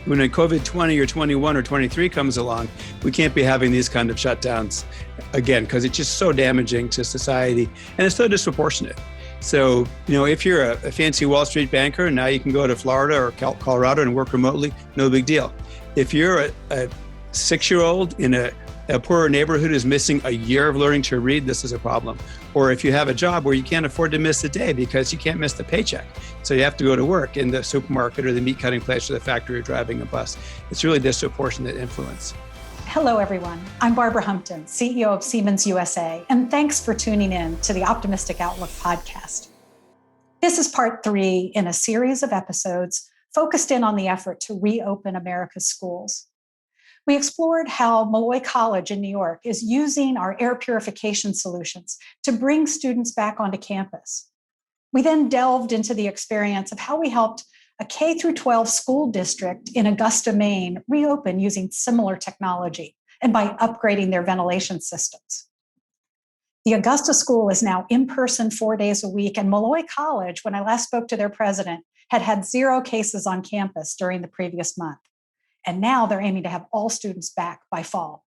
When a COVID 20 or 21 or 23 comes along, we can't be having these kind of shutdowns again, because it's just so damaging to society and it's so disproportionate. So, if you're a fancy Wall Street banker and now you can go to Florida or Colorado and work remotely, no big deal. If you're a 6-year-old in a poorer neighborhood who's missing a year of learning to read, this is a problem. Or if you have a job where you can't afford to miss a day because you can't miss the paycheck, so you have to go to work in the supermarket or the meat cutting place or the factory or driving a bus, it's really disproportionate influence. Hello, everyone. I'm Barbara Humpton, CEO of Siemens USA, and thanks for tuning in to the Optimistic Outlook podcast. This is part 3 in a series of episodes focused in on the effort to reopen America's schools. We explored how Molloy College in New York is using our air purification solutions to bring students back onto campus. We then delved into the experience of how we helped a K-12 school district in Augusta, Maine, reopen using similar technology and by upgrading their ventilation systems. The Augusta school is now in person 4 days a week, and Molloy College, when I last spoke to their president, had 0 cases on campus during the previous month. And now they're aiming to have all students back by fall.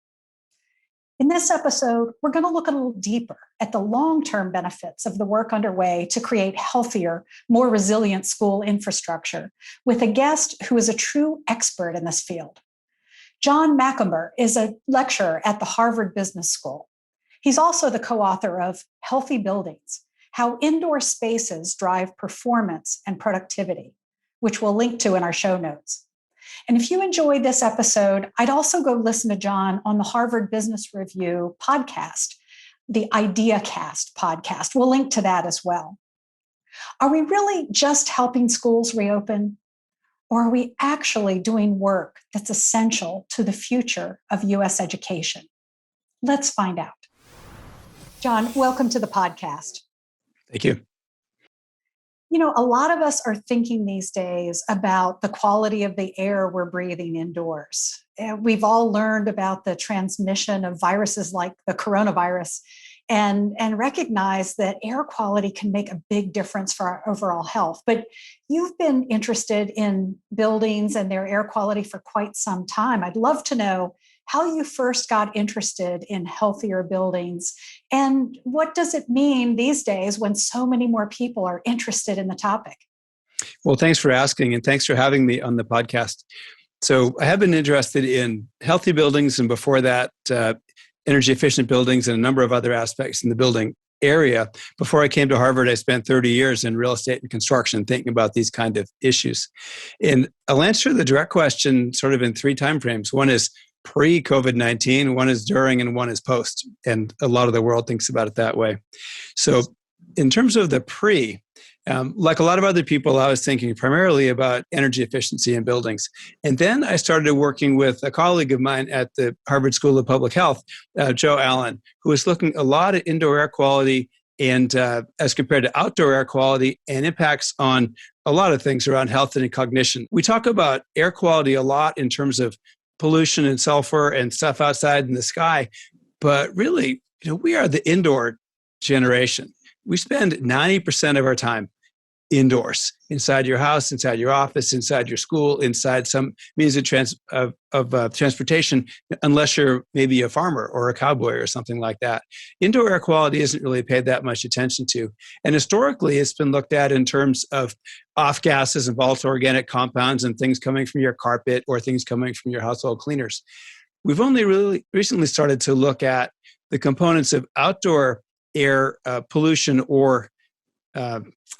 In this episode, we're going to look a little deeper at the long-term benefits of the work underway to create healthier, more resilient school infrastructure with a guest who is a true expert in this field. John Macomber is a lecturer at the Harvard Business School. He's also the co-author of Healthy Buildings: How Indoor Spaces Drive Performance and Productivity, which we'll link to in our show notes. And if you enjoyed this episode, I'd also go listen to John on the Harvard Business Review podcast, the IdeaCast podcast. We'll link to that as well. Are we really just helping schools reopen? Or are we actually doing work that's essential to the future of U.S. education? Let's find out. John, welcome to the podcast. Thank you. A lot of us are thinking these days about the quality of the air we're breathing indoors. We've all learned about the transmission of viruses like the coronavirus and recognize that air quality can make a big difference for our overall health. But you've been interested in buildings and their air quality for quite some time. I'd love to know how you first got interested in healthier buildings, and what does it mean these days when so many more people are interested in the topic? Well, thanks for asking, and thanks for having me on the podcast. So I have been interested in healthy buildings, and before that, energy efficient buildings and a number of other aspects in the building area. Before I came to Harvard, I spent 30 years in real estate and construction thinking about these kind of issues. And I'll answer the direct question sort of in 3 timeframes. One is pre-COVID-19, one is during, and one is post. And a lot of the world thinks about it that way. So in terms of the pre, like a lot of other people, I was thinking primarily about energy efficiency in buildings. And then I started working with a colleague of mine at the Harvard School of Public Health, Joe Allen, who was looking a lot at indoor air quality and as compared to outdoor air quality and impacts on a lot of things around health and cognition. We talk about air quality a lot in terms of pollution and sulfur and stuff outside in the sky. But really, we are the indoor generation. We spend 90% of our time indoors, inside your house, inside your office, inside your school, inside some means of transportation, unless you're maybe a farmer or a cowboy or something like that. Indoor air quality isn't really paid that much attention to. And historically, it's been looked at in terms of off gases and volatile organic compounds and things coming from your carpet or things coming from your household cleaners. We've only really recently started to look at the components of outdoor air pollution or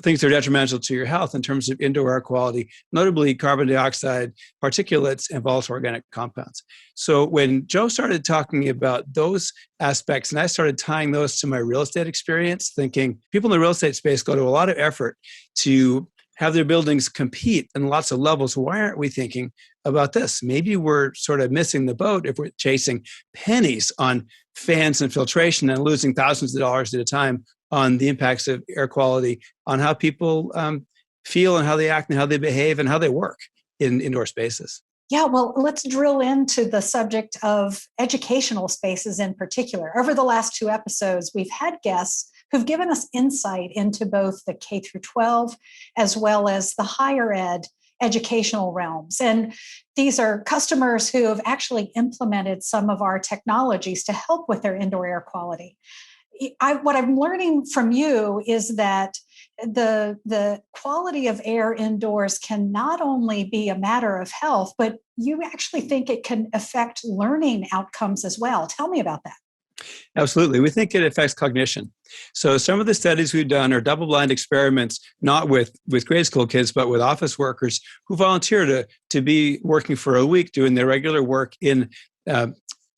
things that are detrimental to your health in terms of indoor air quality, notably carbon dioxide, particulates, and volatile organic compounds. So when Joe started talking about those aspects, and I started tying those to my real estate experience, thinking people in the real estate space go to a lot of effort to have their buildings compete in lots of levels. Why aren't we thinking about this? Maybe we're sort of missing the boat if we're chasing pennies on fans and filtration and losing thousands of dollars at a time on the impacts of air quality on how people feel and how they act and how they behave and how they work in indoor spaces. Yeah, well, let's drill into the subject of educational spaces in particular. Over the last 2 episodes, we've had guests who've given us insight into both the K through 12 as well as the higher ed educational realms. And these are customers who have actually implemented some of our technologies to help with their indoor air quality. What I'm learning from you is that the quality of air indoors can not only be a matter of health, but you actually think it can affect learning outcomes as well. Tell me about that. Absolutely. We think it affects cognition. So some of the studies we've done are double-blind experiments, not with grade school kids, but with office workers who volunteer to be working for a week doing their regular work in a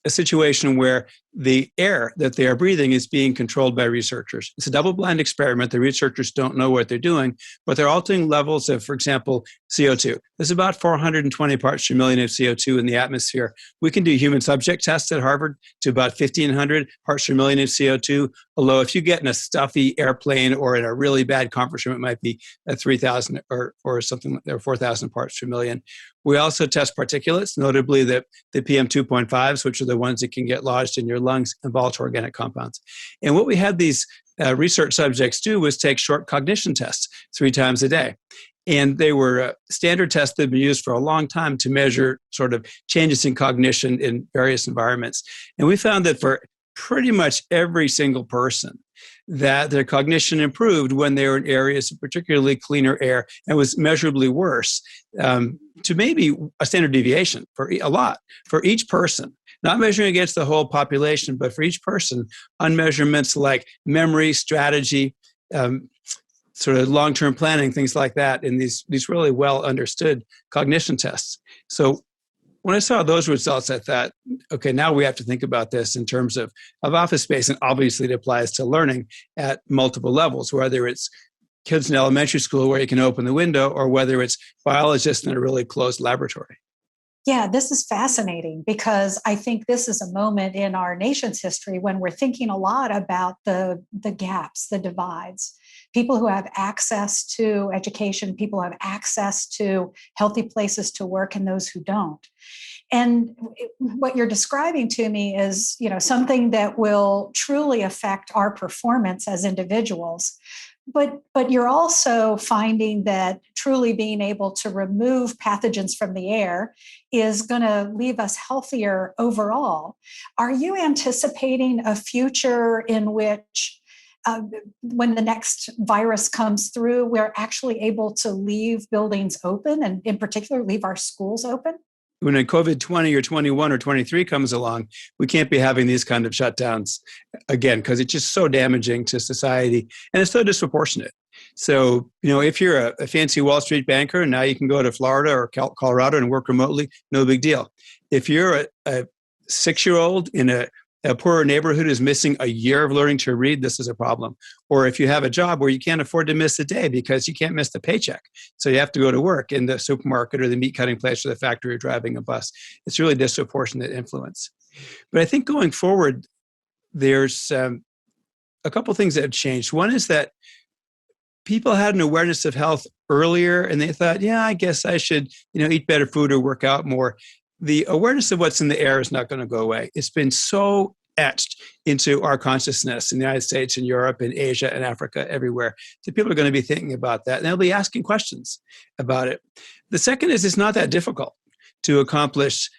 situation where the air that they are breathing is being controlled by researchers. It's a double-blind experiment. The researchers don't know what they're doing, but they're altering levels of, for example, CO2. There's about 420 parts per million of CO2 in the atmosphere. We can do human subject tests at Harvard to about 1,500 parts per million of CO2, although if you get in a stuffy airplane or in a really bad conference room, it might be at 3,000 or something, or 4,000 parts per million. We also test particulates, notably the PM 2.5s, which are the ones that can get lodged in your lungs and volatile organic compounds. And what we had these research subjects do was take short cognition tests 3 times a day. And they were standard tests that have been used for a long time to measure sort of changes in cognition in various environments. And we found that for pretty much every single person, that their cognition improved when they were in areas of particularly cleaner air and was measurably worse to maybe a standard deviation for a lot for each person. Not measuring against the whole population, but for each person on measurements like memory, strategy, sort of long-term planning, things like that, in these really well understood cognition tests. So when I saw those results, I thought, okay, now we have to think about this in terms of office space, and obviously it applies to learning at multiple levels, whether it's kids in elementary school where you can open the window, or whether it's biologists in a really closed laboratory. Yeah, this is fascinating because I think this is a moment in our nation's history when we're thinking a lot about the gaps, the divides. People who have access to education, people who have access to healthy places to work, and those who don't. And what you're describing to me is, something that will truly affect our performance as individuals. But you're also finding that truly being able to remove pathogens from the air is going to leave us healthier overall. Are you anticipating a future in which when the next virus comes through, we're actually able to leave buildings open, and in particular, leave our schools open? When a COVID-20 or 21 or 23 comes along, we can't be having these kind of shutdowns again, because it's just so damaging to society and it's so disproportionate. So, if you're a fancy Wall Street banker, now you can go to Florida or Colorado and work remotely, no big deal. If you're a 6-year-old in a poorer neighborhood who's missing a year of learning to read, this is a problem. Or if you have a job where you can't afford to miss a day because you can't miss the paycheck, so you have to go to work in the supermarket or the meat cutting place or the factory or driving a bus, it's really disproportionate influence. But I think going forward, there's a couple things that have changed. One is that people had an awareness of health earlier, and they thought, yeah, I guess I should, eat better food or work out more. The awareness of what's in the air is not going to go away. It's been so etched into our consciousness in the United States and Europe and Asia and Africa, everywhere, that people are going to be thinking about that. And they'll be asking questions about it. The second is it's not that difficult to accomplish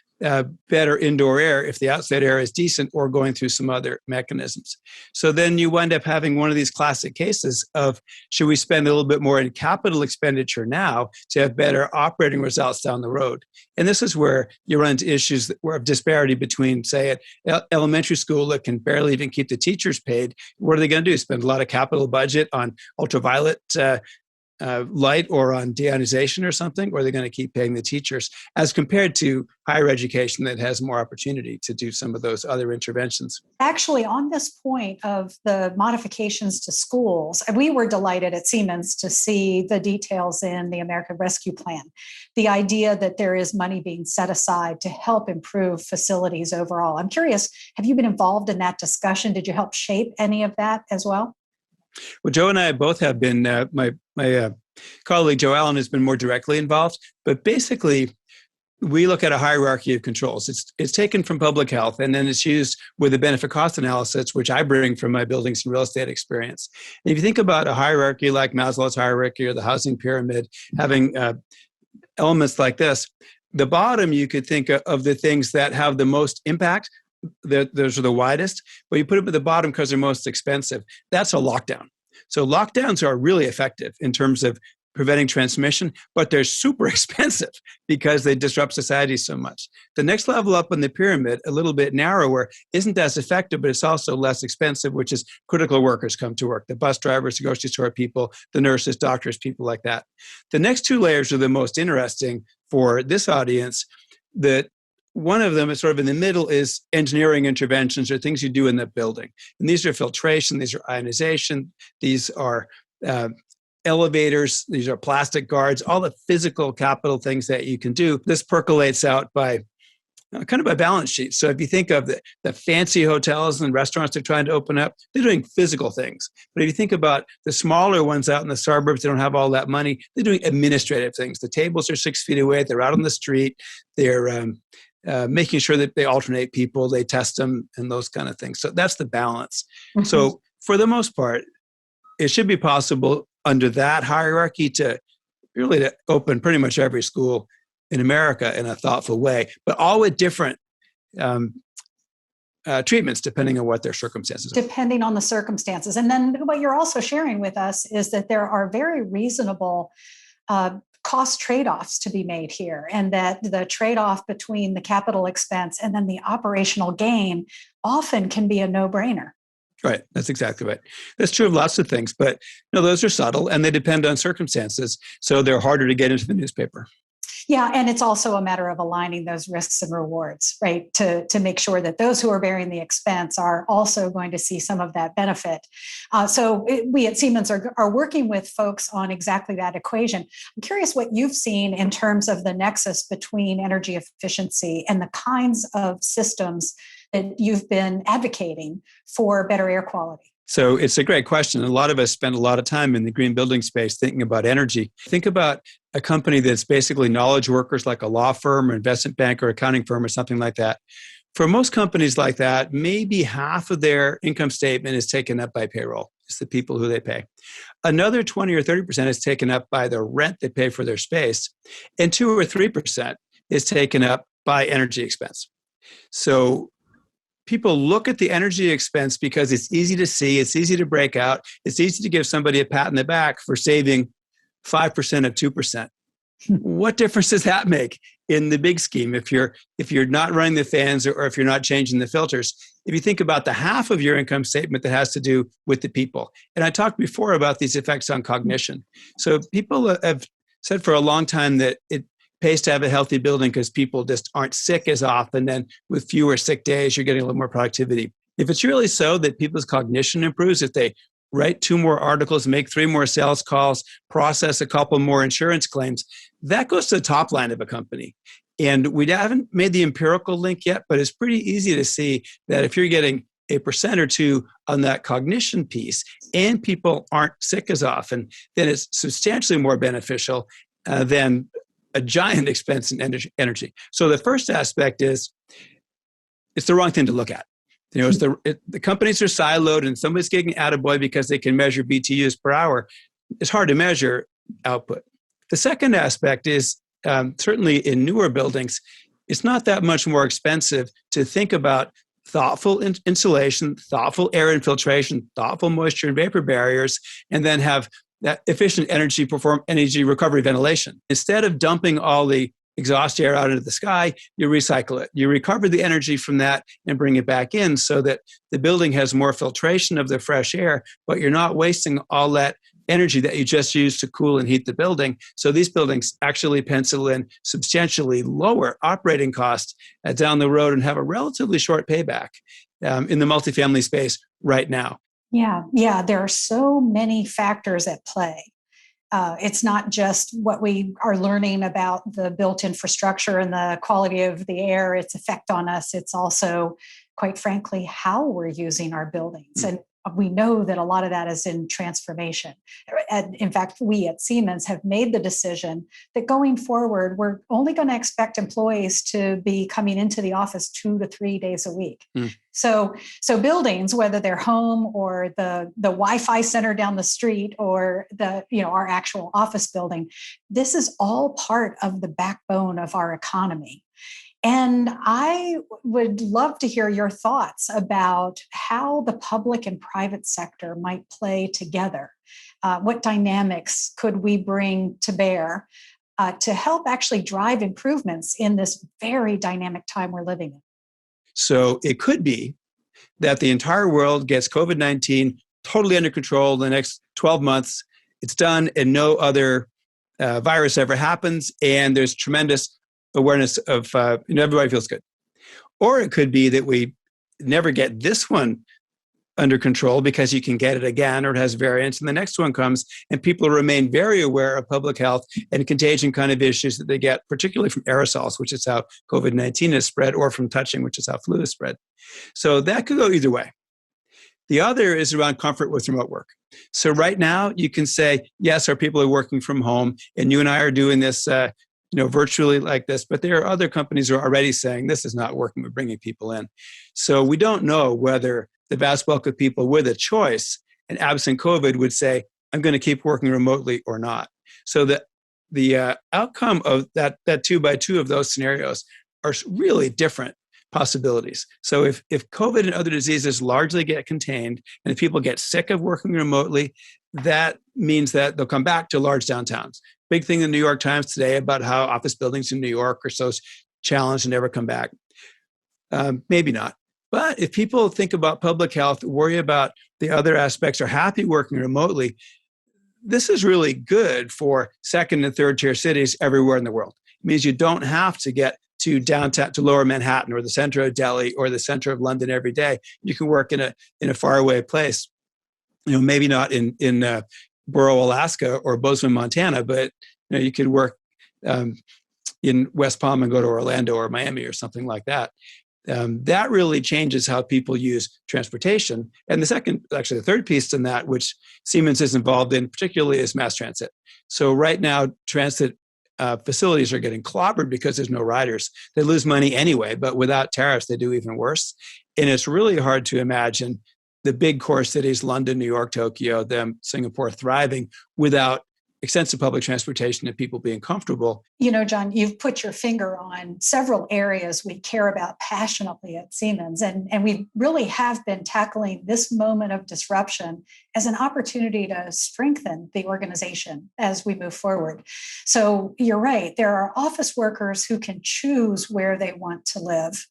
better indoor air if the outside air is decent or going through some other mechanisms. So then you wind up having one of these classic cases of, should we spend a little bit more in capital expenditure now to have better operating results down the road? And this is where you run into issues of disparity between, say, an elementary school that can barely even keep the teachers paid. What are they going to do? Spend a lot of capital budget on ultraviolet light or on deionization or something, or are they going to keep paying the teachers, as compared to higher education that has more opportunity to do some of those other interventions? Actually, on this point of the modifications to schools, we were delighted at Siemens to see the details in the American Rescue Plan. The idea that there is money being set aside to help improve facilities overall. I'm curious, have you been involved in that discussion? Did you help shape any of that as well? Well, Joe and I both have been, my colleague Joe Allen has been more directly involved, but basically we look at a hierarchy of controls. It's taken from public health, and then it's used with a benefit cost analysis, which I bring from my buildings and real estate experience. And if you think about a hierarchy like Maslow's hierarchy or the housing pyramid, having elements like this. The bottom, you could think of the things that have the most impact. Those are the widest, but you put them at the bottom because they're most expensive. That's a lockdown. So lockdowns are really effective in terms of preventing transmission, but they're super expensive because they disrupt society so much. The next level up in the pyramid, a little bit narrower, isn't as effective, but it's also less expensive, which is critical workers come to work, the bus drivers, the grocery store people, the nurses, doctors, people like that. The next two layers are the most interesting for this audience. One of them is sort of in the middle is engineering interventions or things you do in the building. And these are filtration, these are ionization, these are elevators, these are plastic guards, all the physical capital things that you can do. This percolates out by kind of a balance sheet. So if you think of the fancy hotels and restaurants they're trying to open up, they're doing physical things. But if you think about the smaller ones out in the suburbs, they don't have all that money, they're doing administrative things. The tables are 6 feet away, they're out on the street, they're making sure that they alternate people, they test them, and those kind of things. So that's the balance. Mm-hmm. So for the most part, it should be possible under that hierarchy to open pretty much every school in America in a thoughtful way, but all with different treatments depending on what their circumstances are. Depending on the circumstances. And then what you're also sharing with us is that there are very reasonable cost trade-offs to be made here, and that the trade-off between the capital expense and then the operational gain often can be a no-brainer. Right. That's exactly right. That's true of lots of things, but those are subtle and they depend on circumstances. So they're harder to get into the newspaper. Yeah. And it's also a matter of aligning those risks and rewards, right? To make sure that those who are bearing the expense are also going to see some of that benefit. We at Siemens are working with folks on exactly that equation. I'm curious what you've seen in terms of the nexus between energy efficiency and the kinds of systems that you've been advocating for better air quality. So it's a great question. A lot of us spend a lot of time in the green building space thinking about energy. Think about a company that's basically knowledge workers like a law firm or investment bank or accounting firm or something like that. For most companies like that, maybe half of their income statement is taken up by payroll. It's the people who they pay. Another 20 or 30% is taken up by the rent they pay for their space. And 2 or 3% is taken up by energy expense. So people look at the energy expense because it's easy to see, it's easy to break out, it's easy to give somebody a pat in the back for saving 5% of 2%. What difference does that make in the big scheme if you're not running the fans or if you're not changing the filters? If you think about the half of your income statement that has to do with the people. And I talked before about these effects on cognition. So people have said for a long time that it pays to have a healthy building because people just aren't sick as often. And with fewer sick days, you're getting a little more productivity. If it's really so that people's cognition improves, if they write 2 more articles, make 3 more sales calls, process a couple more insurance claims, that goes to the top line of a company. And we haven't made the empirical link yet, but it's pretty easy to see that if you're getting 1% or 2% on that cognition piece and people aren't sick as often, then it's substantially more beneficial than a giant expense in energy. So the first aspect is it's the wrong thing to look at. The companies are siloed and somebody's getting attaboy because they can measure BTUs per hour. It's hard to measure output. The second aspect is certainly in newer buildings, it's not that much more expensive to think about thoughtful insulation, thoughtful air infiltration, thoughtful moisture and vapor barriers, and then have that efficient energy recovery ventilation. Instead of dumping all the exhaust air out into the sky, you recycle it. You recover the energy from that and bring it back in so that the building has more filtration of the fresh air, but you're not wasting all that energy that you just used to cool and heat the building. So these buildings actually pencil in substantially lower operating costs down the road and have a relatively short payback in the multifamily space right now. Yeah. There are so many factors at play. It's not just what we are learning about the built infrastructure and the quality of the air, its effect on us. It's also, quite frankly, how we're using our buildings. And we know that a lot of that is in transformation. And in fact, we at Siemens have made the decision that going forward, we're only going to expect employees to be coming into the office 2 to 3 days a week. So buildings, whether they're home or the Wi-Fi center down the street or our actual office building, this is all part of the backbone of our economy. And I would love to hear your thoughts about how the public and private sector might play together. What dynamics could we bring to bear to help actually drive improvements in this very dynamic time we're living in? So it could be that the entire world gets COVID-19 totally under control in the next 12 months. It's done and no other virus ever happens. And there's tremendous awareness of, everybody feels good. Or it could be that we never get this one under control because you can get it again or it has variants and the next one comes and people remain very aware of public health and contagion kind of issues that they get, particularly from aerosols, which is how COVID-19 is spread, or from touching, which is how flu is spread. So that could go either way. The other is around comfort with remote work. So right now you can say, yes, our people are working from home and you and I are doing this virtually like this, but there are other companies who are already saying this is not working with bringing people in. So we don't know whether the vast bulk of people with a choice and absent COVID would say, I'm going to keep working remotely or not. So the outcome of that 2 by 2 of those scenarios are really different possibilities. So if COVID and other diseases largely get contained and if people get sick of working remotely, that means that they'll come back to large downtowns. Big thing in the New York Times today about how office buildings in New York are so challenged and never come back. Maybe not. But if people think about public health, worry about the other aspects, are happy working remotely, this is really good for second and third tier cities everywhere in the world. It means you don't have to get to downtown, to lower Manhattan or the center of Delhi or the center of London every day. You can work in a faraway place. Maybe not in Borough, Alaska or Bozeman, Montana, but you could work in West Palm and go to Orlando or Miami or something like that. That really changes how people use transportation. And the third piece in that, which Siemens is involved in particularly, is mass transit. So right now, transit facilities are getting clobbered because there's no riders. They lose money anyway, but without tariffs, they do even worse. And it's really hard to imagine the big core cities, London, New York, Tokyo, Singapore, thriving without extensive public transportation and people being comfortable. John, you've put your finger on several areas we care about passionately at Siemens. And we really have been tackling this moment of disruption as an opportunity to strengthen the organization as we move forward. So you're right. There are office workers who can choose where they want to live.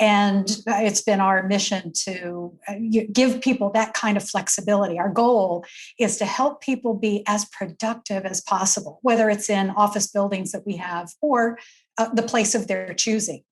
And it's been our mission to give people that kind of flexibility. Our goal is to help people be as productive as possible, whether it's in office buildings that we have or the place of their choosing.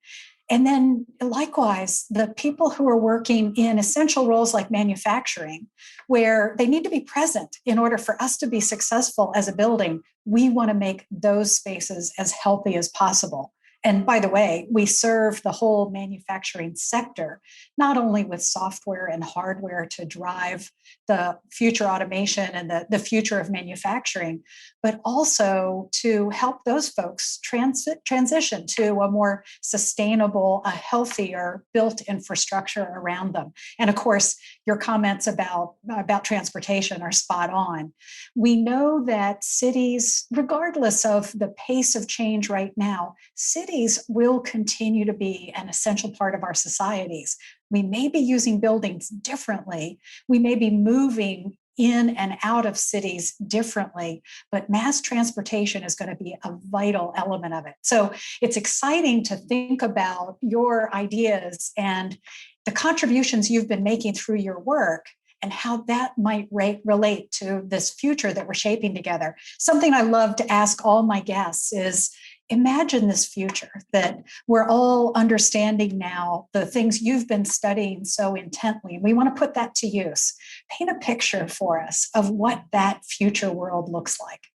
And then likewise, the people who are working in essential roles like manufacturing, where they need to be present in order for us to be successful as a building, we want to make those spaces as healthy as possible. And by the way, we serve the whole manufacturing sector, not only with software and hardware to drive the future automation and the future of manufacturing, but also to help those folks transition to a more sustainable, a healthier built infrastructure around them. And of course, your comments about transportation are spot on. We know that cities, regardless of the pace of change right now, cities will continue to be an essential part of our societies. We may be using buildings differently. We may be moving in and out of cities differently, but mass transportation is going to be a vital element of it. So it's exciting to think about your ideas and the contributions you've been making through your work and how that might relate to this future that we're shaping together. Something I love to ask all my guests is, imagine this future that we're all understanding now, the things you've been studying so intently. We want to put that to use. Paint a picture for us of what that future world looks like.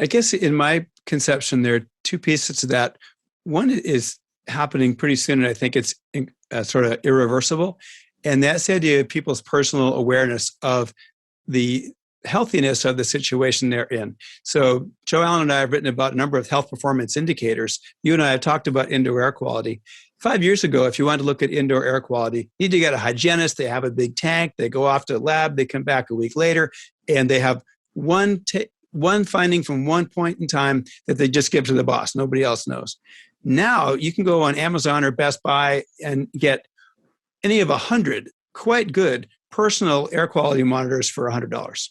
I guess in my conception, there are two pieces to that. One is happening pretty soon, and I think it's sort of irreversible. And that's the idea of people's personal awareness of the healthiness of the situation they're in. So Joe Allen and I have written about a number of health performance indicators. You and I have talked about indoor air quality. 5 years ago, if you wanted to look at indoor air quality, you need to get a hygienist. They have a big tank. They go off to the lab. They come back a week later, and they have one finding from one point in time that they just give to the boss. Nobody else knows. Now you can go on Amazon or Best Buy and get any of 100 quite good personal air quality monitors for $100.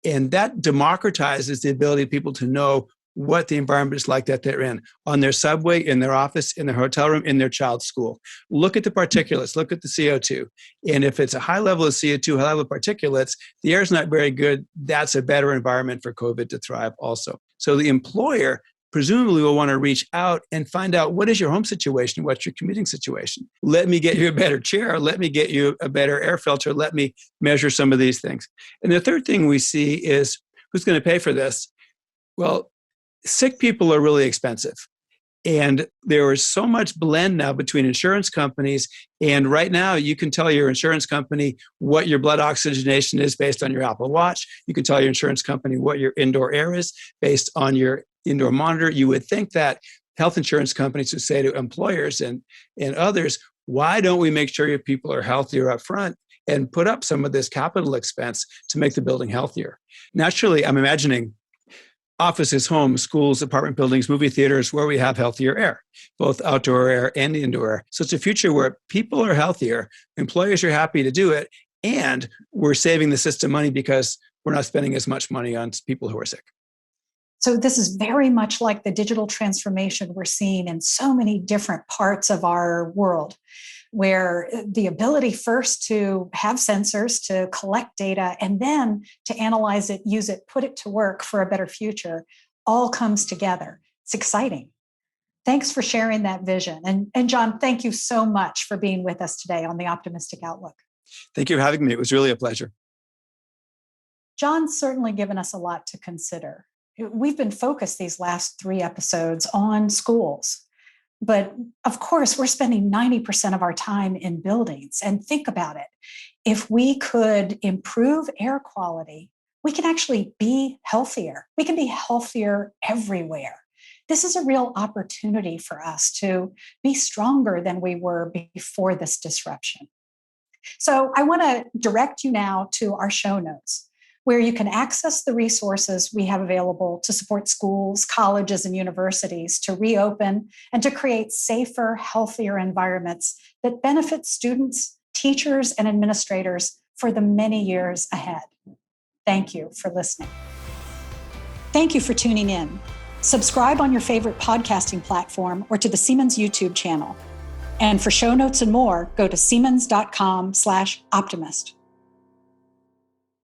And that democratizes the ability of people to know what the environment is like that they're in, on their subway, in their office, in their hotel room, in their child's school. Look at the particulates, look at the CO2. And if it's a high level of CO2, high level of particulates, the air is not very good. That's a better environment for COVID to thrive also. So the employer presumably will want to reach out and find out, what is your home situation? What's your commuting situation? Let me get you a better chair. Let me get you a better air filter. Let me measure some of these things. And the third thing we see is, who's going to pay for this? Well, sick people are really expensive. And there is so much blend now between insurance companies. And right now, you can tell your insurance company what your blood oxygenation is based on your Apple Watch. You can tell your insurance company what your indoor air is based on your indoor monitor. You would think that health insurance companies would say to employers and others, why don't we make sure your people are healthier up front and put up some of this capital expense to make the building healthier? Naturally, I'm imagining offices, homes, schools, apartment buildings, movie theaters, where we have healthier air, both outdoor air and indoor air. So it's a future where people are healthier, employers are happy to do it, and we're saving the system money because we're not spending as much money on people who are sick. So this is very much like the digital transformation we're seeing in so many different parts of our world, where the ability first to have sensors, to collect data, and then to analyze it, use it, put it to work for a better future, all comes together. It's exciting. Thanks for sharing that vision. And John, thank you so much for being with us today on The Optimistic Outlook. Thank you for having me. It was really a pleasure. John's certainly given us a lot to consider. We've been focused these last 3 episodes on schools. But of course, we're spending 90% of our time in buildings. And think about it. If we could improve air quality, we can actually be healthier. We can be healthier everywhere. This is a real opportunity for us to be stronger than we were before this disruption. So I want to direct you now to our show notes, where you can access the resources we have available to support schools, colleges, and universities to reopen and to create safer, healthier environments that benefit students, teachers, and administrators for the many years ahead. Thank you for listening. Thank you for tuning in. Subscribe on your favorite podcasting platform or to the Siemens YouTube channel. And for show notes and more, go to siemens.com/optimist.